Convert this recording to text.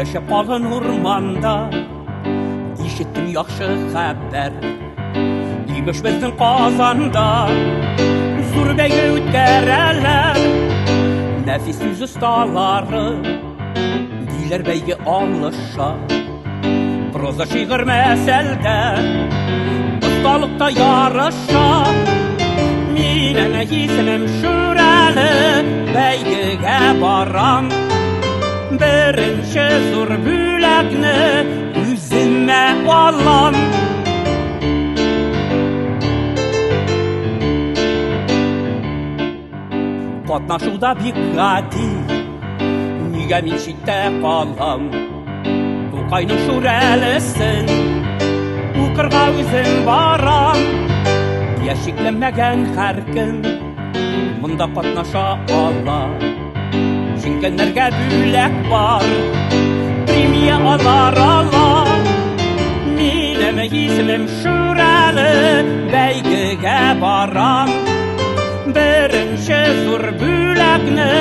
Яшәп калган урманда ишеттем яхшы хәбәр. Имеш безнең Казанда зур бәйге үткәрәләр. Нәфис сүз осталары диләр бәйге алыша. Проза шигырь мәсәлдә осталыкта ярыша. Минем исемем Шүрәле, бәйгегә барам. Беренче зур бүләкне үземә алам. Катнашуда бик гади, нигә мин читтә калам? Тукайның Шүрәлесен укырга үзем барам. Яшикләнмәгән һәркем монда катнаша ала. Җиңгәннәргә бүләк бар, премия алар ала. Минем исемем Шүрәле, бәйгегә барам. Беренче зур бүләкне